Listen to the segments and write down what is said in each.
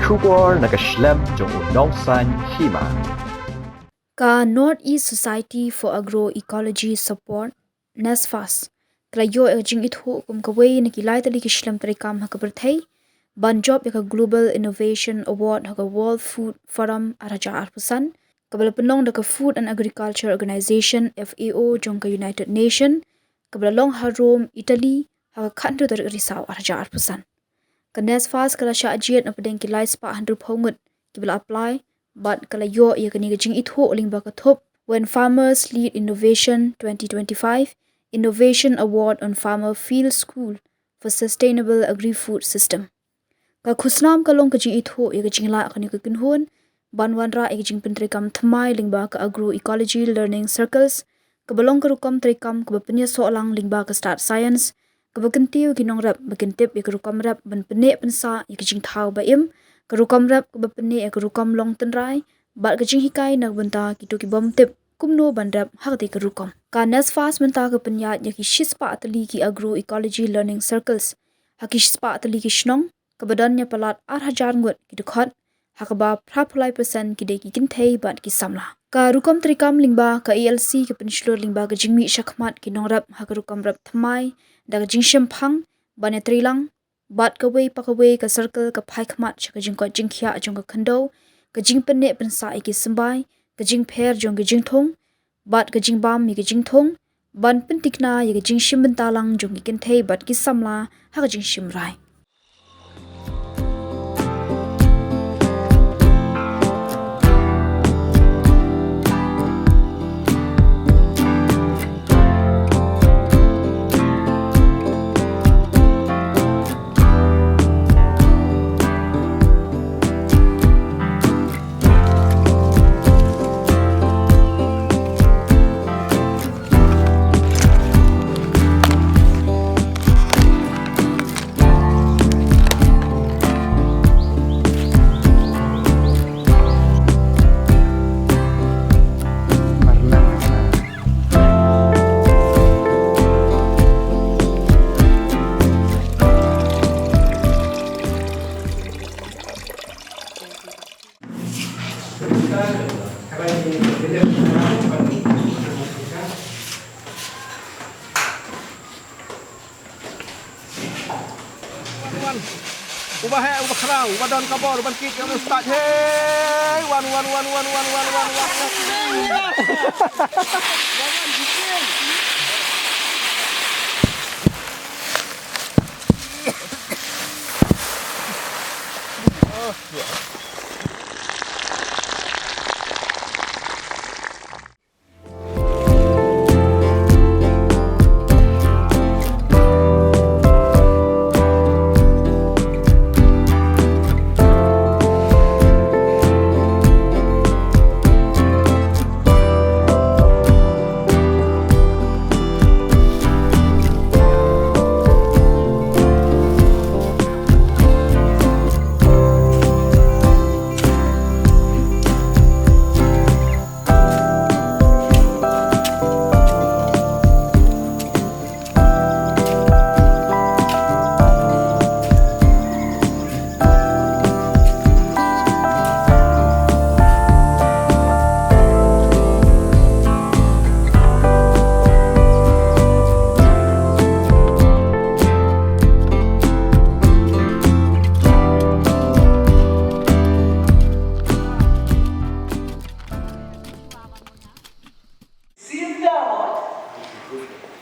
Shubor nakaslem jong unongsan Hima. Ka Northeast Society for Agroecology Support Nesfas klayo jing ithu kum kawai nakilai tali kishlam tarikam hakaberthai ban job yaka Global Innovation Award haka World Food Forum araja arpusan kabala penong daka Food and Agriculture Organization FAO jong ka United Nation kabala long Rome Italy haka khandu dar risau araja arpusan ka Nesfas kala sha ajiat na pedeng kilai spa 100 phongut kibala apply but kala yo ya kani jing itho oling ba ka thop when farmers lead innovation 2025 innovation award on farmer field school for sustainable agri-food system ka Khusnam ka long ka jing itho ya jing la kani ka kinhon banwan ra ya jing pentre kam thamai lingba ka agroecology learning circles ka balong ka rukam trikam ka bapnya so lang lingba ka start science ka bakentiu kinong rap bakentip ya ka rukam rap ban pene pensa ya jing thau ba im karukam rap ke bapene e karukam long tenrai bat ke jing hikai nak benta kitu ki bom tip kumno bandap hakti karukam ka Nesfas benta ke penyat ya ki shispa atli ki agroecology learning circles hakish spa atli ki shnong ke badannya palat 8000 ngut ki dekhot hakaba prapulai persen ki de ki kinthei bat ki samla ka rukam trikam lingba ka ELC ke penslur lingba ke jingmi shakmat ki nongrap hakarukam rap thamai da jing shemphang bane trilang bat ka wei pakawei ka circle ka phai khmat ka jing ko jing khia jong ka khando ka jing penne pensa ki sambai ka jing pher jong ka jing thong bat ka jing bam mi ka jing thong ban pentikna ya ka jing shim talang jong ki kenthei bat ki samla ha ka jing shim rai ubah kerang, ubah daun kabor, ubah kit, kami start. Hey, one.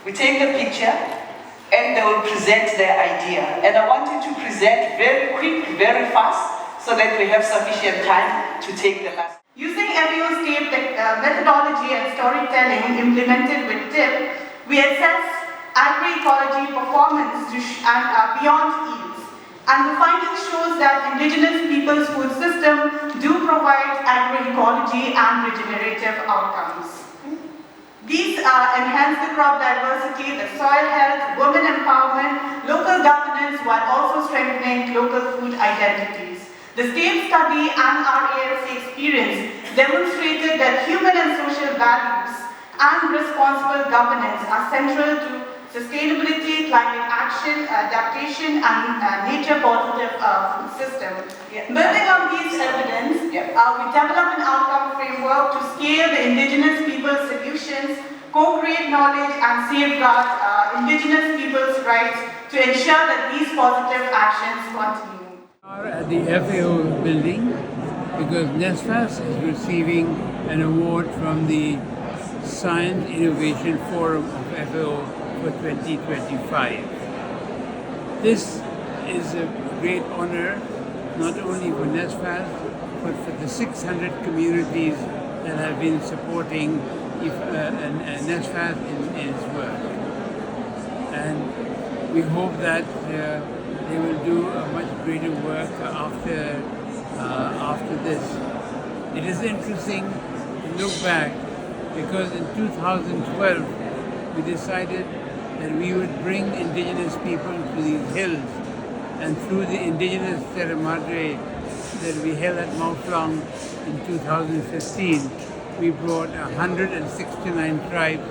We take the picture and they will present their idea. And I want you to present very quick, very fast, so that we have sufficient time to take the last. Using FAO's TIP methodology and storytelling implemented with TIP, we assess agroecology performance beyond yields. And the findings shows that indigenous people's food system do provide agroecology and regenerative outcomes. These enhance the crop diversity, the soil health, women empowerment, local governance, while also strengthening local food identities. The state study and our ALC experience demonstrated that human and social values and responsible governance are central to sustainability, climate action, adaptation, and nature positive food system. Building on these evidence, we develop an outcome framework to scale the indigenous people's solutions, co-create knowledge, and safeguard indigenous people's rights to ensure that these positive actions continue. At the FAO building because Nesfas is receiving an award from the Science Innovation Forum of FAO for 2025. This is a great honor not only for Nesfas but for the 600 communities that have been supporting Nesfas in its work. And we hope that they will do a much greater work after this. It is interesting to look back because in 2012 we decided that we would bring indigenous people to these hills, and through the indigenous Terra Madre that we held at Mount Long in 2015, we brought 169 tribes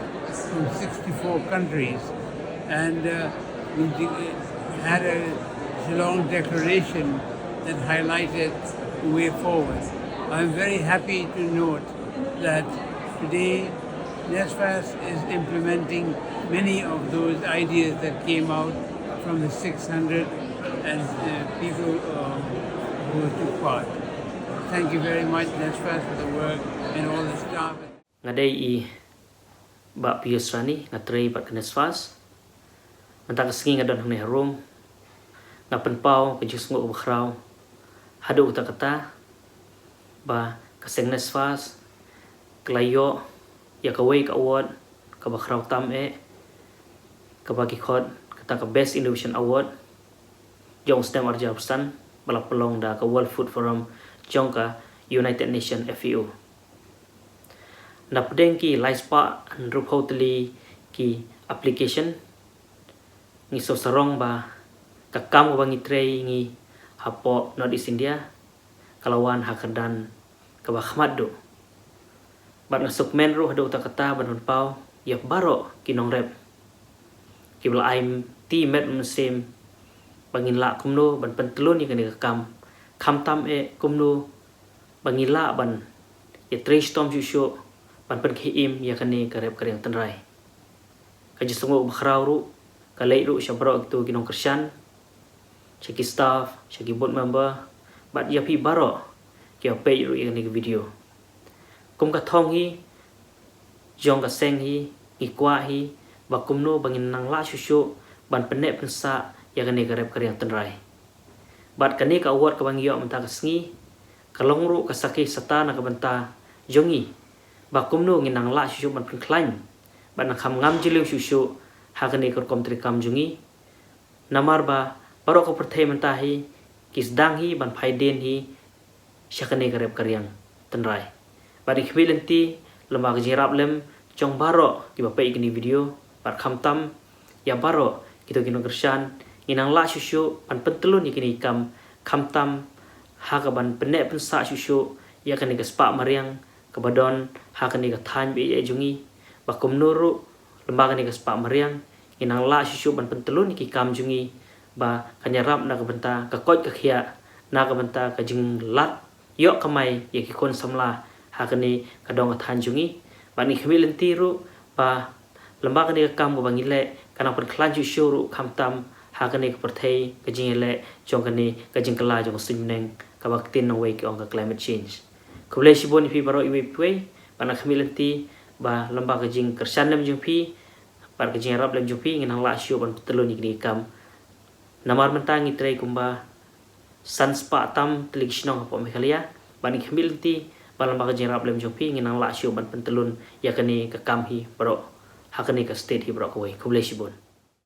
from 64 countries, and we had a long declaration that highlighted the way forward. I'm very happy to note that today Nesfas is implementing many of those ideas that came out from the 600 and people who took part. Thank you very much, Nesfas, for the work and all the staff. Ngadai I ba piusrani ngatrai bat Nesfas. Mentang sengi ngadon hang harum. Ngapen pau ke jus ngok bakrau. Hadu uta kata ba kaseng Nesfas kelayo ya kawai ka award ka bakrau tam ka bagi khod kata ka best innovation award jong stem arja pesan bala pelong da ka World Food Forum jong ka United Nations FAO. Napdeng ki laispa rup hoteli ki application ngi so sarong ba ka kam ba ngi trei ngi hapo North East India kalawan hakadan ka ba khmadu bat ngasuk men ru hadu ta kata ban pau ya baro kinong rep ki bla aim ti met musim bangin la kumno ban pentelun ni kani kam kham tam kumno bangin la ban ya trei storm shusho ban pen khim ya kani karep kareng tanrai ka jisungo bakhrau ru ka lei ru shabro tu kinong kershan shaki staff shaki board member bat ya pi baro ki pe ru yang ni video kum ka thong hi jong ka seng hi ikwa hi ba kumno bangin nang la shusho ban penek pensa ya kani karep kareng tanrai bat kani ka award ka bangyo menta ka sngi kalong ru ka saki sata na ka benta jongi ba kumno nginang la shusho ban pen klaim ban kham ngam jilu shusho ha kani kor kom tri kam jungi namar ba baro ko perthai menta hi kisdang hi ban phaiden hi shakane karep karyang tanrai bari khwilenti lembaga jirap lem jong baro ki bapai kini video par kham tam ya baro kita kino kershan inang la shushu pan pentelun ni kini kam kham tam ha ka ban penek pensa shushu ya kani ka spa mariang ka badon ha kani ka than be ye jungi ba kumnuru lembaga ni ka spa mariang inang la shushu ban pentelun ni ki kam jungi ba kanyarap na ka benta ka koi ka khia na ka benta ka jing lat yok kamai ye ki kon samla hakani kadong athan jungi bani khmilenti ru ba lembaga ni kam go bangile kana per klanju shuru khamtam hakani ka perthai ka jingile jongkani ka jingkala jong sineng ka baktin no way ki ong ka climate change kuble shiboni pi baro iwi pwe bana khmilenti ba lembaga jing kersan lem jung pi par ka jing rap lem jung pi nginang la shu ban telun ni kam namar mentangi trei kumba sanspa tam telik shnong po mekalia bani khmilenti balang baga jerap lem jopi nginang la shu ban pentelun yakani ka kam hi bro hakani ka state hi bro ko kuble shibon